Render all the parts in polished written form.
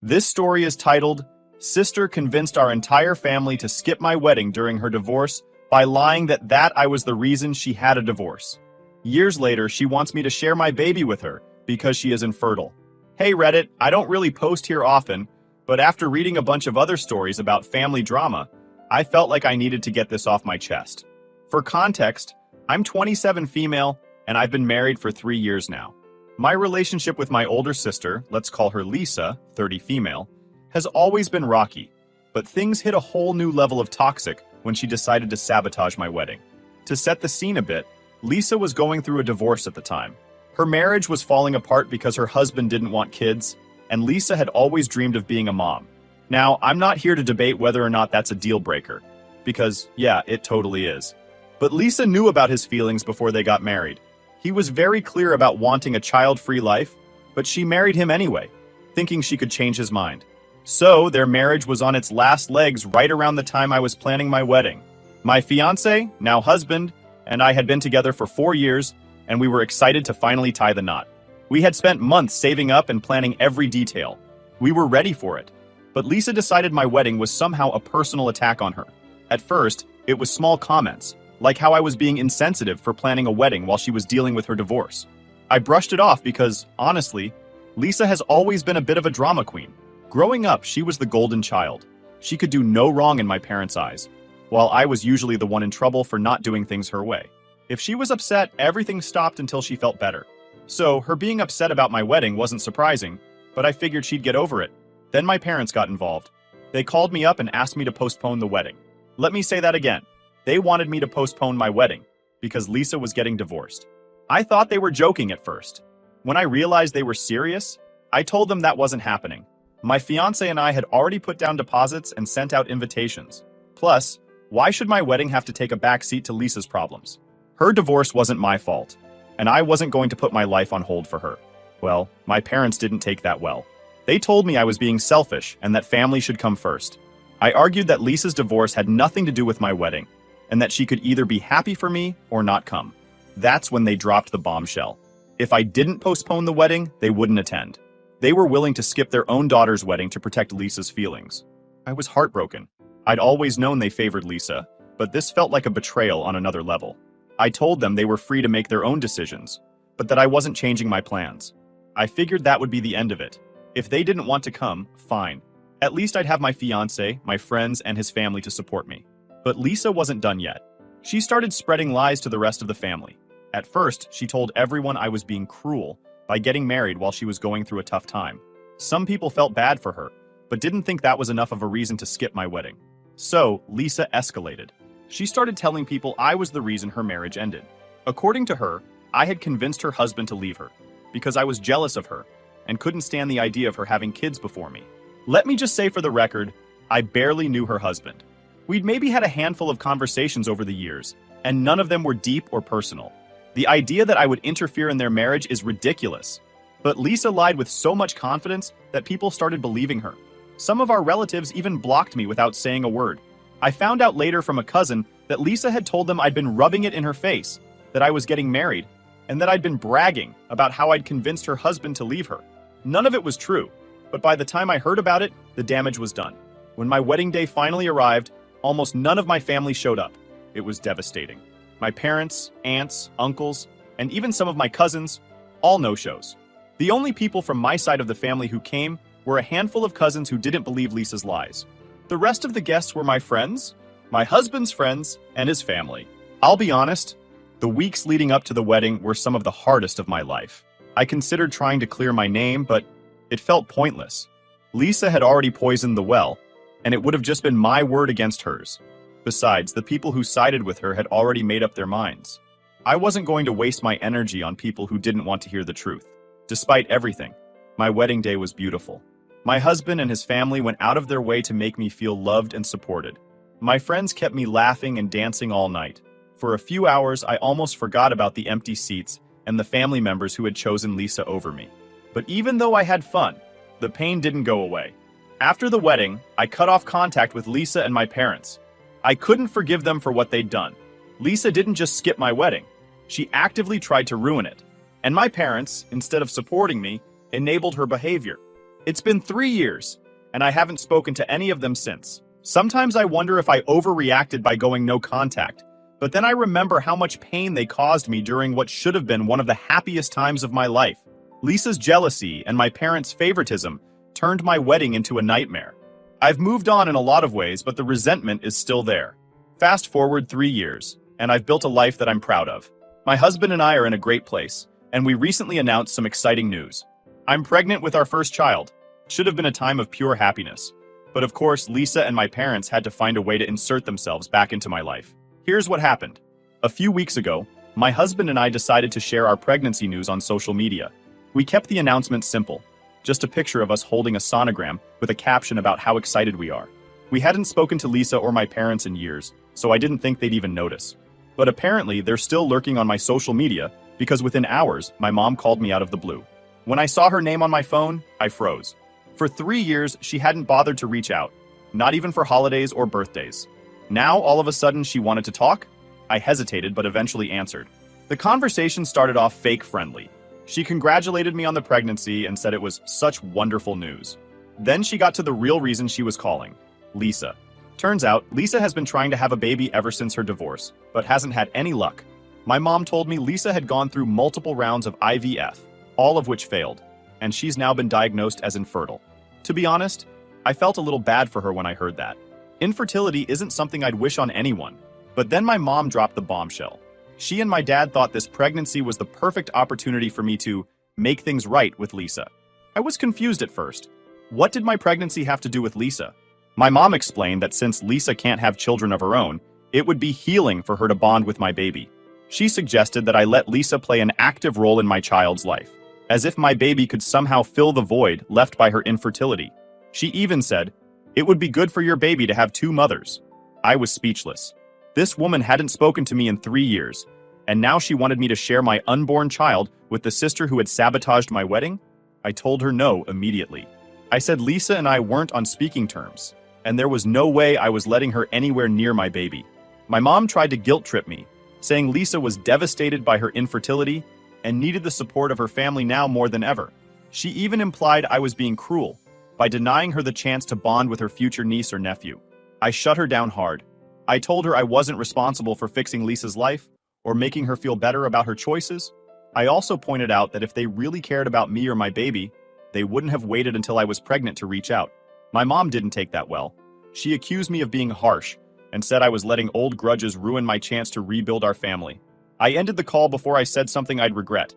This story is titled, Sister Convinced Our Entire Family to Skip My Wedding During Her Divorce by Lying that I was the reason she had a divorce. Years later, she wants me to share my baby with her because she is infertile. Hey Reddit, I don't really post here often, but after reading a bunch of other stories about family drama, I felt like I needed to get this off my chest. For context, I'm 27 female, and I've been married for 3 years now. My relationship with my older sister, let's call her Lisa, 30 female, has always been rocky, but things hit a whole new level of toxic when she decided to sabotage my wedding. To set the scene a bit, Lisa was going through a divorce at the time. Her marriage was falling apart because her husband didn't want kids, and Lisa had always dreamed of being a mom. Now, I'm not here to debate whether or not that's a deal breaker, because, yeah, it totally is. But Lisa knew about his feelings before they got married. He was very clear about wanting a child-free life, but she married him anyway, thinking she could change his mind. So, their marriage was on its last legs right around the time I was planning my wedding. My fiancé, now husband, and I had been together for 4 years, and we were excited to finally tie the knot. We had spent months saving up and planning every detail. We were ready for it. But Lisa decided my wedding was somehow a personal attack on her. At first, it was small comments, like how I was being insensitive for planning a wedding while she was dealing with her divorce. I brushed it off because, honestly, Lisa has always been a bit of a drama queen. Growing up, she was the golden child. She could do no wrong in my parents' eyes, while I was usually the one in trouble for not doing things her way. If she was upset, everything stopped until she felt better. So, her being upset about my wedding wasn't surprising, but I figured she'd get over it. Then my parents got involved. They called me up and asked me to postpone the wedding. Let me say that again. They wanted me to postpone my wedding because Lisa was getting divorced. I thought they were joking at first. When I realized they were serious, I told them that wasn't happening. My fiancé and I had already put down deposits and sent out invitations. Plus, why should my wedding have to take a backseat to Lisa's problems? Her divorce wasn't my fault, and I wasn't going to put my life on hold for her. Well, my parents didn't take that well. They told me I was being selfish and that family should come first. I argued that Lisa's divorce had nothing to do with my wedding, and that she could either be happy for me or not come. That's when they dropped the bombshell. If I didn't postpone the wedding, they wouldn't attend. They were willing to skip their own daughter's wedding to protect Lisa's feelings. I was heartbroken. I'd always known they favored Lisa, but this felt like a betrayal on another level. I told them they were free to make their own decisions, but that I wasn't changing my plans. I figured that would be the end of it. If they didn't want to come, fine. At least I'd have my fiancé, my friends, and his family to support me. But Lisa wasn't done yet. She started spreading lies to the rest of the family. At first, she told everyone I was being cruel by getting married while she was going through a tough time. Some people felt bad for her, but didn't think that was enough of a reason to skip my wedding. So, Lisa escalated. She started telling people I was the reason her marriage ended. According to her, I had convinced her husband to leave her because I was jealous of her and couldn't stand the idea of her having kids before me. Let me just say for the record, I barely knew her husband. We'd maybe had a handful of conversations over the years, and none of them were deep or personal. The idea that I would interfere in their marriage is ridiculous. But Lisa lied with so much confidence that people started believing her. Some of our relatives even blocked me without saying a word. I found out later from a cousin that Lisa had told them I'd been rubbing it in her face, that I was getting married, and that I'd been bragging about how I'd convinced her husband to leave her. None of it was true, but by the time I heard about it, the damage was done. When my wedding day finally arrived, almost none of my family showed up. It was devastating. My parents, aunts, uncles, and even some of my cousins, all no-shows. The only people from my side of the family who came were a handful of cousins who didn't believe Lisa's lies. The rest of the guests were my friends, my husband's friends, and his family. I'll be honest, the weeks leading up to the wedding were some of the hardest of my life. I considered trying to clear my name, but it felt pointless. Lisa had already poisoned the well, and it would have just been my word against hers. Besides, the people who sided with her had already made up their minds. I wasn't going to waste my energy on people who didn't want to hear the truth. Despite everything, my wedding day was beautiful. My husband and his family went out of their way to make me feel loved and supported. My friends kept me laughing and dancing all night. For a few hours, I almost forgot about the empty seats and the family members who had chosen Lisa over me. But even though I had fun, the pain didn't go away. After the wedding, I cut off contact with Lisa and my parents. I couldn't forgive them for what they'd done. Lisa didn't just skip my wedding. She actively tried to ruin it. And my parents, instead of supporting me, enabled her behavior. It's been 3 years, and I haven't spoken to any of them since. Sometimes I wonder if I overreacted by going no contact, but then I remember how much pain they caused me during what should have been one of the happiest times of my life. Lisa's jealousy and my parents' favoritism turned my wedding into a nightmare. I've moved on in a lot of ways, but the resentment is still there. Fast forward 3 years, and I've built a life that I'm proud of. My husband and I are in a great place, and we recently announced some exciting news. I'm pregnant with our first child. Should have been a time of pure happiness. But of course, Lisa and my parents had to find a way to insert themselves back into my life. Here's what happened. A few weeks ago, my husband and I decided to share our pregnancy news on social media. We kept the announcement simple, just a picture of us holding a sonogram with a caption about how excited we are. We hadn't spoken to Lisa or my parents in years, so I didn't think they'd even notice. But apparently, they're still lurking on my social media because within hours, my mom called me out of the blue. When I saw her name on my phone, I froze. For 3 years, she hadn't bothered to reach out, not even for holidays or birthdays. Now, all of a sudden, she wanted to talk? I hesitated, but eventually answered. The conversation started off fake friendly. She congratulated me on the pregnancy and said it was such wonderful news. Then she got to the real reason she was calling. Lisa. Turns out, Lisa has been trying to have a baby ever since her divorce, but hasn't had any luck. My mom told me Lisa had gone through multiple rounds of IVF, all of which failed, and she's now been diagnosed as infertile. To be honest, I felt a little bad for her when I heard that. Infertility isn't something I'd wish on anyone, but then my mom dropped the bombshell. She and my dad thought this pregnancy was the perfect opportunity for me to make things right with Lisa. I was confused at first. What did my pregnancy have to do with Lisa? My mom explained that since Lisa can't have children of her own, it would be healing for her to bond with my baby. She suggested that I let Lisa play an active role in my child's life, as if my baby could somehow fill the void left by her infertility. She even said, "It would be good for your baby to have 2 mothers." I was speechless. This woman hadn't spoken to me in 3 years, and now she wanted me to share my unborn child with the sister who had sabotaged my wedding? I told her no immediately. I said Lisa and I weren't on speaking terms, and there was no way I was letting her anywhere near my baby. My mom tried to guilt trip me, saying Lisa was devastated by her infertility and needed the support of her family now more than ever. She even implied I was being cruel by denying her the chance to bond with her future niece or nephew. I shut her down hard. I told her I wasn't responsible for fixing Lisa's life or making her feel better about her choices. I also pointed out that if they really cared about me or my baby, they wouldn't have waited until I was pregnant to reach out. My mom didn't take that well. She accused me of being harsh and said I was letting old grudges ruin my chance to rebuild our family. I ended the call before I said something I'd regret.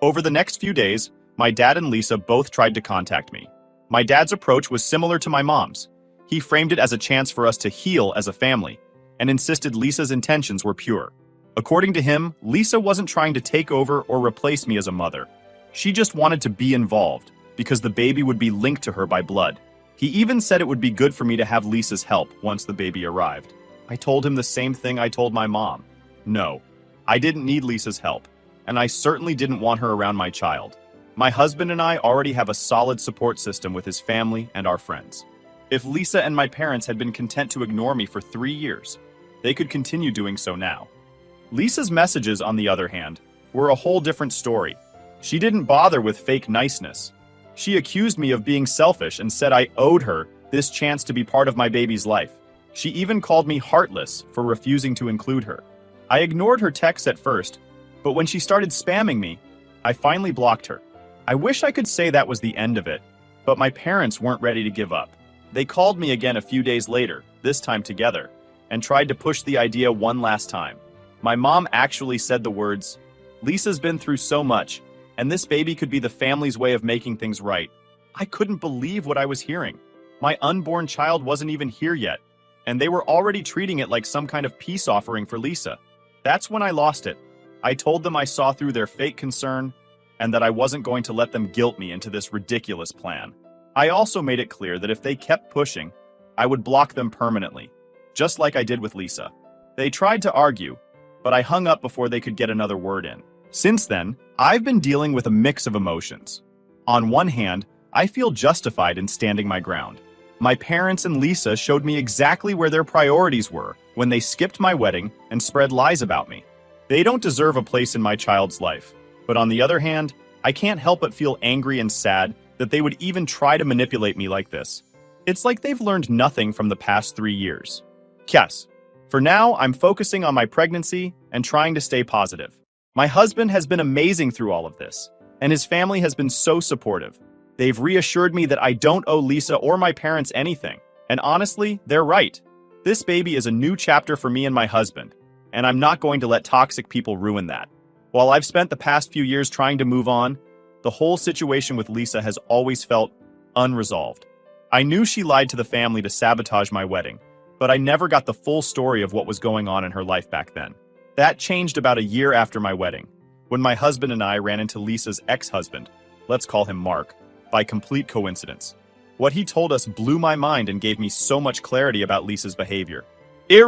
Over the next few days, my dad and Lisa both tried to contact me. My dad's approach was similar to my mom's. He framed it as a chance for us to heal as a family and insisted Lisa's intentions were pure. According to him, Lisa wasn't trying to take over or replace me as a mother. She just wanted to be involved because the baby would be linked to her by blood. He even said it would be good for me to have Lisa's help once the baby arrived. I told him the same thing I told my mom. No, I didn't need Lisa's help, and I certainly didn't want her around my child. My husband and I already have a solid support system with his family and our friends. If Lisa and my parents had been content to ignore me for 3 years, they could continue doing so now. Lisa's messages, on the other hand, were a whole different story. She didn't bother with fake niceness. She accused me of being selfish and said I owed her this chance to be part of my baby's life. She even called me heartless for refusing to include her. I ignored her texts at first, but when she started spamming me, I finally blocked her. I wish I could say that was the end of it, but my parents weren't ready to give up. They called me again a few days later, this time together, and tried to push the idea one last time. My mom actually said the words, "Lisa's been through so much, and this baby could be the family's way of making things right." I couldn't believe what I was hearing. My unborn child wasn't even here yet, and they were already treating it like some kind of peace offering for Lisa. That's when I lost it. I told them I saw through their fake concern and that I wasn't going to let them guilt me into this ridiculous plan. I also made it clear that if they kept pushing, I would block them permanently, just like I did with Lisa. They tried to argue, but I hung up before they could get another word in. Since then, I've been dealing with a mix of emotions. On one hand, I feel justified in standing my ground. My parents and Lisa showed me exactly where their priorities were when they skipped my wedding and spread lies about me. They don't deserve a place in my child's life. But on the other hand, I can't help but feel angry and sad that they would even try to manipulate me like this. It's like they've learned nothing from the past 3 years. Yes. For now, I'm focusing on my pregnancy and trying to stay positive. My husband has been amazing through all of this, and his family has been so supportive. They've reassured me that I don't owe Lisa or my parents anything, and honestly, they're right. This baby is a new chapter for me and my husband, and I'm not going to let toxic people ruin that. While I've spent the past few years trying to move on, the whole situation with Lisa has always felt unresolved. I knew she lied to the family to sabotage my wedding, but I never got the full story of what was going on in her life back then. That changed about a year after my wedding, when my husband and I ran into Lisa's ex-husband, let's call him Mark, by complete coincidence. What he told us blew my mind and gave me so much clarity about Lisa's behavior. It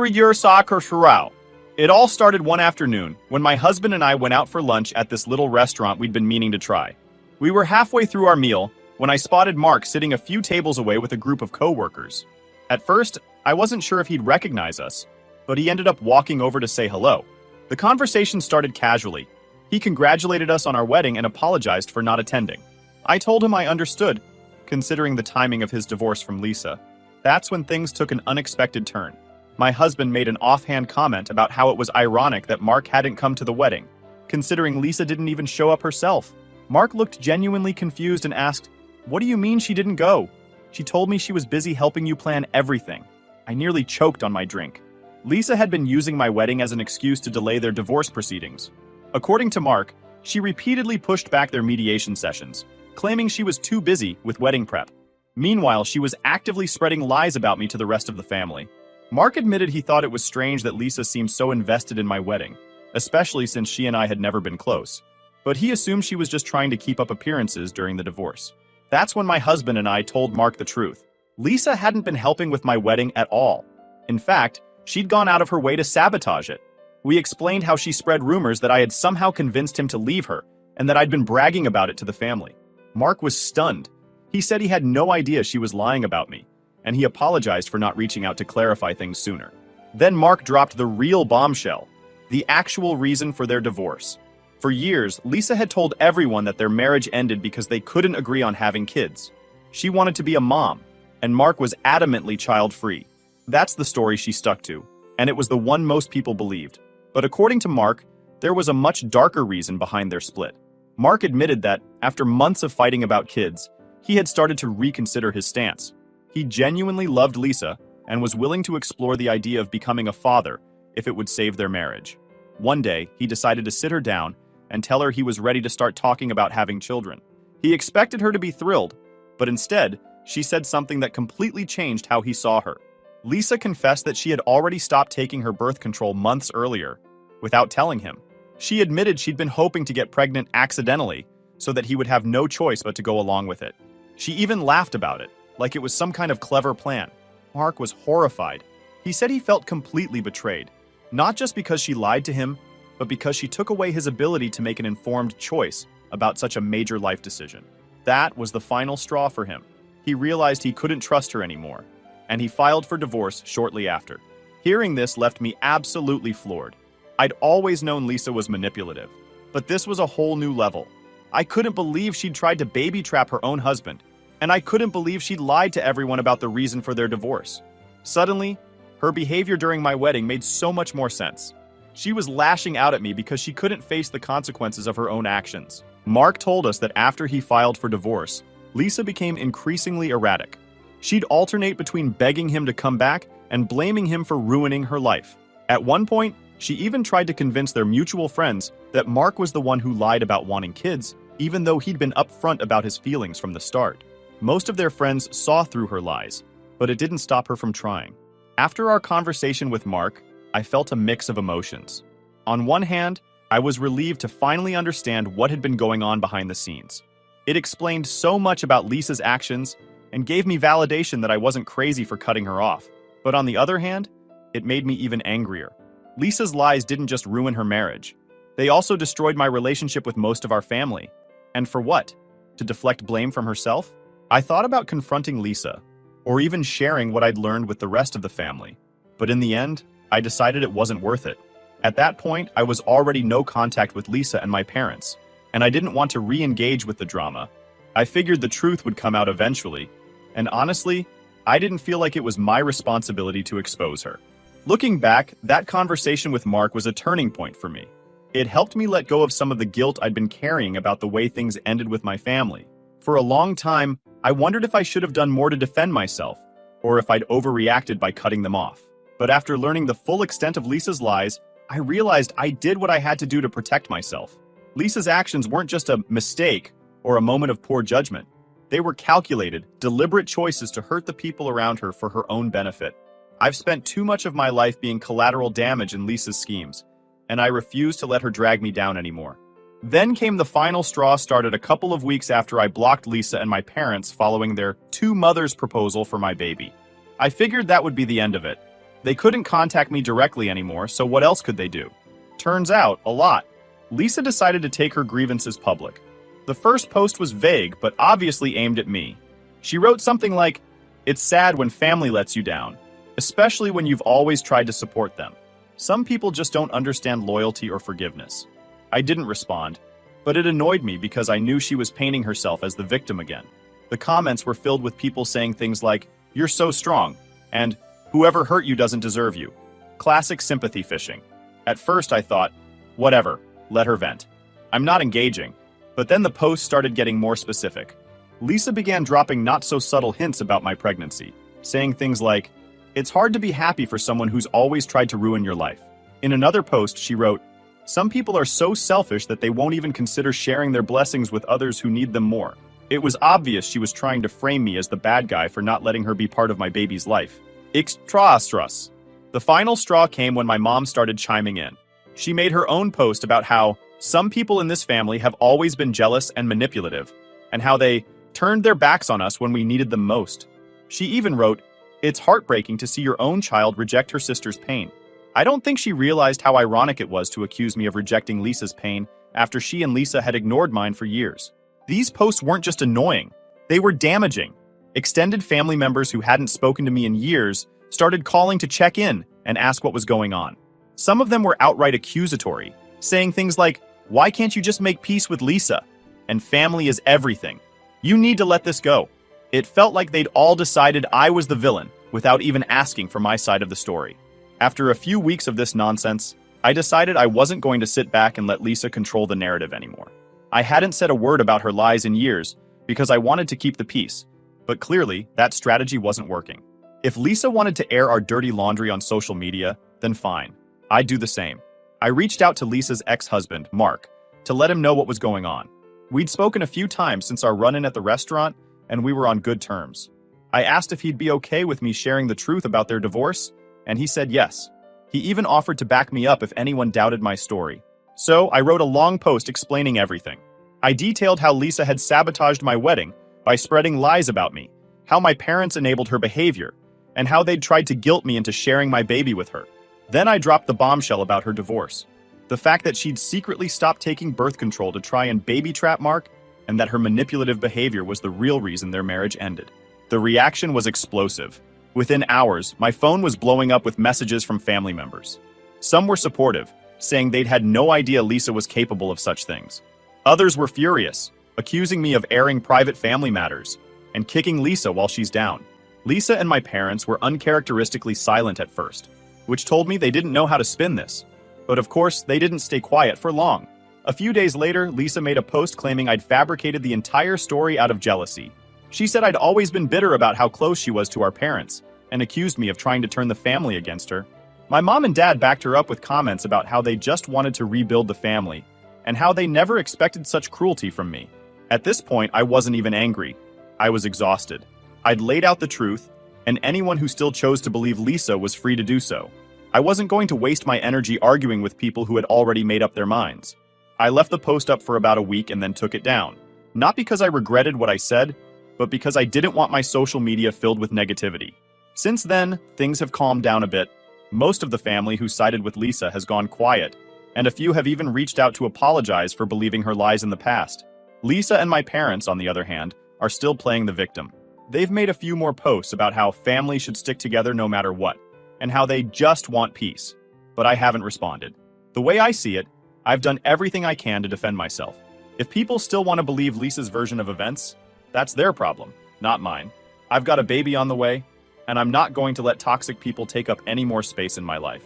all started one afternoon when my husband and I went out for lunch at this little restaurant we'd been meaning to try. We were halfway through our meal when I spotted Mark sitting a few tables away with a group of co-workers. At first, I wasn't sure if he'd recognize us, but he ended up walking over to say hello. The conversation started casually. He congratulated us on our wedding and apologized for not attending. I told him I understood, considering the timing of his divorce from Lisa. That's when things took an unexpected turn. My husband made an offhand comment about how it was ironic that Mark hadn't come to the wedding, considering Lisa didn't even show up herself. Mark looked genuinely confused and asked, "What do you mean she didn't go? She told me she was busy helping you plan everything." I nearly choked on my drink. Lisa had been using my wedding as an excuse to delay their divorce proceedings. According to Mark, she repeatedly pushed back their mediation sessions, claiming she was too busy with wedding prep. Meanwhile, she was actively spreading lies about me to the rest of the family. Mark admitted he thought it was strange that Lisa seemed so invested in my wedding, especially since she and I had never been close. But he assumed she was just trying to keep up appearances during the divorce. That's when my husband and I told Mark the truth. Lisa hadn't been helping with my wedding at all. In fact, she'd gone out of her way to sabotage it. We explained how she spread rumors that I had somehow convinced him to leave her, and that I'd been bragging about it to the family. Mark was stunned. He said he had no idea she was lying about me, and he apologized for not reaching out to clarify things sooner. Then Mark dropped the real bombshell, the actual reason for their divorce. For years, Lisa had told everyone that their marriage ended because they couldn't agree on having kids. She wanted to be a mom, and Mark was adamantly child-free. That's the story she stuck to, and it was the one most people believed. But according to Mark, there was a much darker reason behind their split. Mark admitted that, after months of fighting about kids, he had started to reconsider his stance. He genuinely loved Lisa and was willing to explore the idea of becoming a father if it would save their marriage. One day, he decided to sit her down and tell her he was ready to start talking about having children. He expected her to be thrilled, but instead, she said something that completely changed how he saw her. Lisa confessed that she had already stopped taking her birth control months earlier, without telling him. She admitted she'd been hoping to get pregnant accidentally, so that he would have no choice but to go along with it. She even laughed about it, like it was some kind of clever plan. Mark was horrified. He said he felt completely betrayed, not just because she lied to him, but because she took away his ability to make an informed choice about such a major life decision. That was the final straw for him. He realized he couldn't trust her anymore, and he filed for divorce shortly after. Hearing this left me absolutely floored. I'd always known Lisa was manipulative, but this was a whole new level. I couldn't believe she'd tried to baby trap her own husband, and I couldn't believe she'd lied to everyone about the reason for their divorce. Suddenly, her behavior during my wedding made so much more sense. She was lashing out at me because she couldn't face the consequences of her own actions. Mark told us that after he filed for divorce, Lisa became increasingly erratic. She'd alternate between begging him to come back and blaming him for ruining her life. At one point, she even tried to convince their mutual friends that Mark was the one who lied about wanting kids, even though he'd been upfront about his feelings from the start. Most of their friends saw through her lies, but it didn't stop her from trying. After our conversation with Mark, I felt a mix of emotions. On one hand, I was relieved to finally understand what had been going on behind the scenes. It explained so much about Lisa's actions and gave me validation that I wasn't crazy for cutting her off. But on the other hand, it made me even angrier. Lisa's lies didn't just ruin her marriage. They also destroyed my relationship with most of our family. And for what? To deflect blame from herself? I thought about confronting Lisa, or even sharing what I'd learned with the rest of the family. But in the end, I decided it wasn't worth it. At that point, I was already no contact with Lisa and my parents, and I didn't want to re-engage with the drama. I figured the truth would come out eventually, and honestly, I didn't feel like it was my responsibility to expose her. Looking back, that conversation with Mark was a turning point for me. It helped me let go of some of the guilt I'd been carrying about the way things ended with my family. For a long time, I wondered if I should have done more to defend myself, or if I'd overreacted by cutting them off. But after learning the full extent of Lisa's lies, I realized I did what I had to do to protect myself. Lisa's actions weren't just a mistake or a moment of poor judgment. They were calculated, deliberate choices to hurt the people around her for her own benefit. I've spent too much of my life being collateral damage in Lisa's schemes, and I refuse to let her drag me down anymore. Then came the final straw, started a couple of weeks after I blocked Lisa and my parents following their two mothers proposal for my baby. I figured that would be the end of it. They couldn't contact me directly anymore, so what else could they do? Turns out, a lot. Lisa decided to take her grievances public. The first post was vague, but obviously aimed at me. She wrote something like, "It's sad when family lets you down, especially when you've always tried to support them. Some people just don't understand loyalty or forgiveness." I didn't respond, but it annoyed me because I knew she was painting herself as the victim again. The comments were filled with people saying things like, "You're so strong," and "Whoever hurt you doesn't deserve you." Classic sympathy fishing. At first I thought, whatever, let her vent. I'm not engaging. But then the post started getting more specific. Lisa began dropping not-so-subtle hints about my pregnancy, saying things like, "It's hard to be happy for someone who's always tried to ruin your life." In another post, she wrote, "Some people are so selfish that they won't even consider sharing their blessings with others who need them more." It was obvious she was trying to frame me as the bad guy for not letting her be part of my baby's life. Extras. The final straw came when my mom started chiming in. She made her own post about how some people in this family have always been jealous and manipulative, and how they turned their backs on us when we needed them most. She even wrote, "It's heartbreaking to see your own child reject her sister's pain." I don't think she realized how ironic it was to accuse me of rejecting Lisa's pain after she and Lisa had ignored mine for years. These posts weren't just annoying, they were damaging. Extended family members who hadn't spoken to me in years started calling to check in and ask what was going on. Some of them were outright accusatory, saying things like, "Why can't you just make peace with Lisa? And family is everything. You need to let this go." It felt like they'd all decided I was the villain without even asking for my side of the story. After a few weeks of this nonsense, I decided I wasn't going to sit back and let Lisa control the narrative anymore. I hadn't said a word about her lies in years because I wanted to keep the peace, but clearly that strategy wasn't working. If Lisa wanted to air our dirty laundry on social media, then fine. I'd do the same. I reached out to Lisa's ex-husband, Mark, to let him know what was going on. We'd spoken a few times since our run-in at the restaurant, and we were on good terms. I asked if he'd be okay with me sharing the truth about their divorce, and he said yes. He even offered to back me up if anyone doubted my story. So I wrote a long post explaining everything. I detailed how Lisa had sabotaged my wedding by spreading lies about me, how my parents enabled her behavior, and how they'd tried to guilt me into sharing my baby with her. Then I dropped the bombshell about her divorce. The fact that she'd secretly stopped taking birth control to try and baby trap Mark, and that her manipulative behavior was the real reason their marriage ended. The reaction was explosive. Within hours, my phone was blowing up with messages from family members. Some were supportive, saying they'd had no idea Lisa was capable of such things. Others were furious, accusing me of airing private family matters and kicking Lisa while she's down. Lisa and my parents were uncharacteristically silent at first, which told me they didn't know how to spin this. But of course, they didn't stay quiet for long. A few days later, Lisa made a post claiming I'd fabricated the entire story out of jealousy. She said I'd always been bitter about how close she was to our parents, and accused me of trying to turn the family against her. My mom and dad backed her up with comments about how they just wanted to rebuild the family, and how they never expected such cruelty from me. At this point, I wasn't even angry. I was exhausted. I'd laid out the truth, and anyone who still chose to believe Lisa was free to do so. I wasn't going to waste my energy arguing with people who had already made up their minds. I left the post up for about a week and then took it down. Not because I regretted what I said, but because I didn't want my social media filled with negativity. Since then, things have calmed down a bit. Most of the family who sided with Lisa has gone quiet, and a few have even reached out to apologize for believing her lies in the past. Lisa and my parents, on the other hand, are still playing the victim. They've made a few more posts about how families should stick together no matter what, and how they just want peace. But I haven't responded. The way I see it, I've done everything I can to defend myself. If people still want to believe Lisa's version of events, that's their problem, not mine. I've got a baby on the way, and I'm not going to let toxic people take up any more space in my life.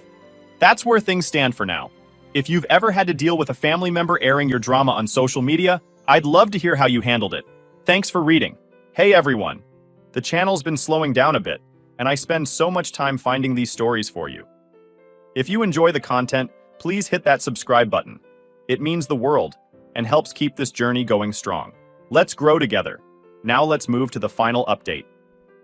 That's where things stand for now. If you've ever had to deal with a family member airing your drama on social media, I'd love to hear how you handled it. Thanks for reading. Hey everyone. The channel's been slowing down a bit, and I spend so much time finding these stories for you. If you enjoy the content, please hit that subscribe button. It means the world and helps keep this journey going strong. Let's grow together. Now let's move to the final update.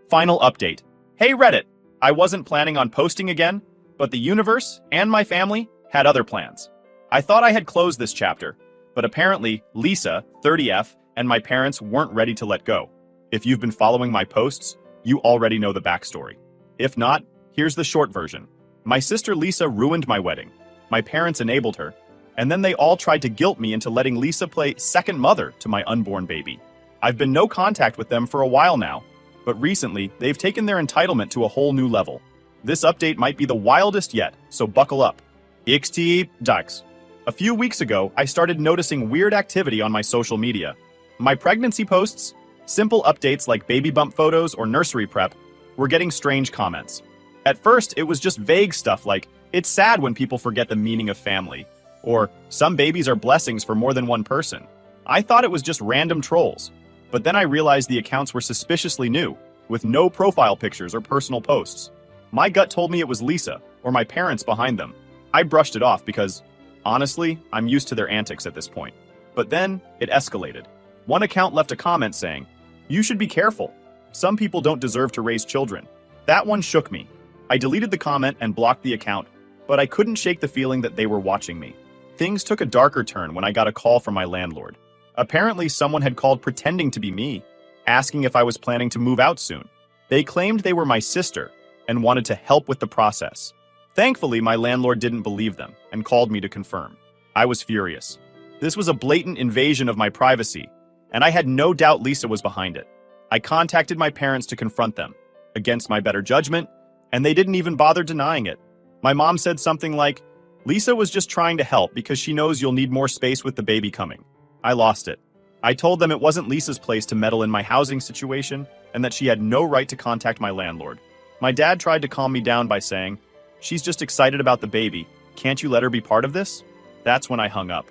Final update. Hey Reddit! I wasn't planning on posting again, but the universe and my family had other plans. I thought I had closed this chapter, but apparently Lisa, 30F, and my parents weren't ready to let go. If you've been following my posts, you already know the backstory. If not, here's the short version. My sister Lisa ruined my wedding. My parents enabled her, and then they all tried to guilt me into letting Lisa play second mother to my unborn baby. I've been no contact with them for a while now, but recently they've taken their entitlement to a whole new level. This update might be the wildest yet, so buckle up. XT Ducks. A few weeks ago, I started noticing weird activity on my social media. My pregnancy posts, simple updates like baby bump photos or nursery prep, were getting strange comments. At first, it was just vague stuff like, "It's sad when people forget the meaning of family," or "Some babies are blessings for more than one person." I thought it was just random trolls, but then I realized the accounts were suspiciously new, with no profile pictures or personal posts. My gut told me it was Lisa, or my parents behind them. I brushed it off because, honestly, I'm used to their antics at this point. But then, it escalated. One account left a comment saying, "You should be careful. Some people don't deserve to raise children." That one shook me. I deleted the comment and blocked the account, but I couldn't shake the feeling that they were watching me. Things took a darker turn when I got a call from my landlord. Apparently, someone had called pretending to be me, asking if I was planning to move out soon. They claimed they were my sister and wanted to help with the process. Thankfully, my landlord didn't believe them and called me to confirm. I was furious. This was a blatant invasion of my privacy, and I had no doubt Lisa was behind it. I contacted my parents to confront them, against my better judgment, and they didn't even bother denying it. My mom said something like, "Lisa was just trying to help because she knows you'll need more space with the baby coming." I lost it. I told them it wasn't Lisa's place to meddle in my housing situation and that she had no right to contact my landlord. My dad tried to calm me down by saying, "She's just excited about the baby. Can't you let her be part of this?" That's when I hung up.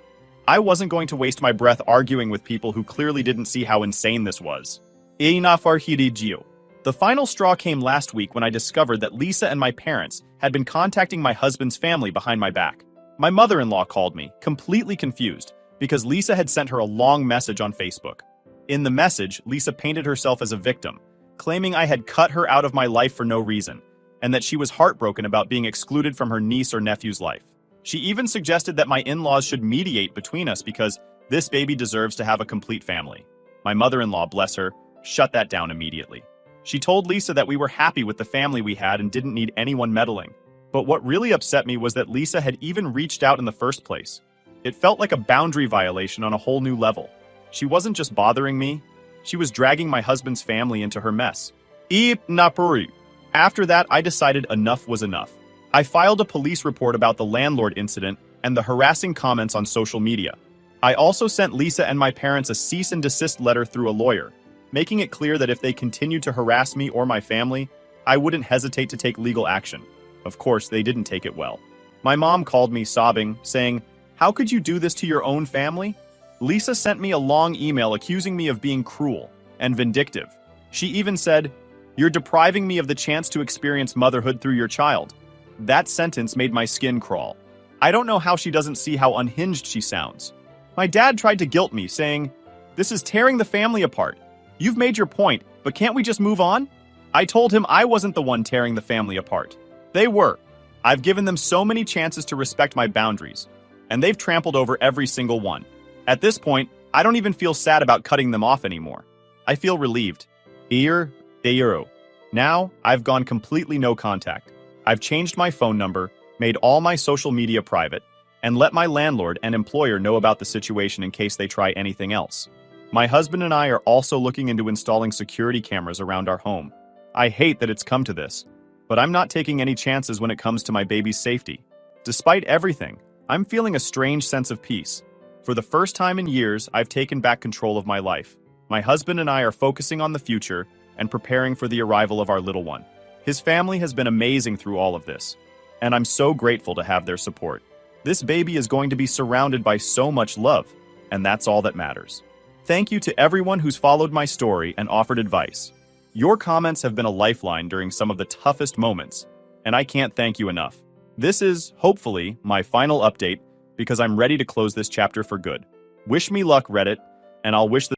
I wasn't going to waste my breath arguing with people who clearly didn't see how insane this was. The final straw came last week when I discovered that Lisa and my parents had been contacting my husband's family behind my back. My mother-in-law called me, completely confused, because Lisa had sent her a long message on Facebook. In the message, Lisa painted herself as a victim, claiming I had cut her out of my life for no reason, and that she was heartbroken about being excluded from her niece or nephew's life. She even suggested that my in-laws should mediate between us because this baby deserves to have a complete family. My mother-in-law, bless her, shut that down immediately. She told Lisa that we were happy with the family we had and didn't need anyone meddling. But what really upset me was that Lisa had even reached out in the first place. It felt like a boundary violation on a whole new level. She wasn't just bothering me, she was dragging my husband's family into her mess. After that, I decided enough was enough. I filed a police report about the landlord incident and the harassing comments on social media. I also sent Lisa and my parents a cease and desist letter through a lawyer, making it clear that if they continued to harass me or my family, I wouldn't hesitate to take legal action. Of course, they didn't take it well. My mom called me sobbing, saying, "How could you do this to your own family?" Lisa sent me a long email accusing me of being cruel and vindictive. She even said, "You're depriving me of the chance to experience motherhood through your child." That sentence made my skin crawl. I don't know how she doesn't see how unhinged she sounds. My dad tried to guilt me, saying, "This is tearing the family apart. You've made your point, but can't we just move on?" I told him I wasn't the one tearing the family apart. They were. I've given them so many chances to respect my boundaries, and they've trampled over every single one. At this point, I don't even feel sad about cutting them off anymore. I feel relieved. Now, I've gone completely no contact. I've changed my phone number, made all my social media private, and let my landlord and employer know about the situation in case they try anything else. My husband and I are also looking into installing security cameras around our home. I hate that it's come to this, but I'm not taking any chances when it comes to my baby's safety. Despite everything, I'm feeling a strange sense of peace. For the first time in years, I've taken back control of my life. My husband and I are focusing on the future and preparing for the arrival of our little one. His family has been amazing through all of this, and I'm so grateful to have their support. This baby is going to be surrounded by so much love, and that's all that matters. Thank you to everyone who's followed my story and offered advice. Your comments have been a lifeline during some of the toughest moments, and I can't thank you enough. This is, hopefully, my final update because I'm ready to close this chapter for good. Wish me luck, Reddit, and I'll wish the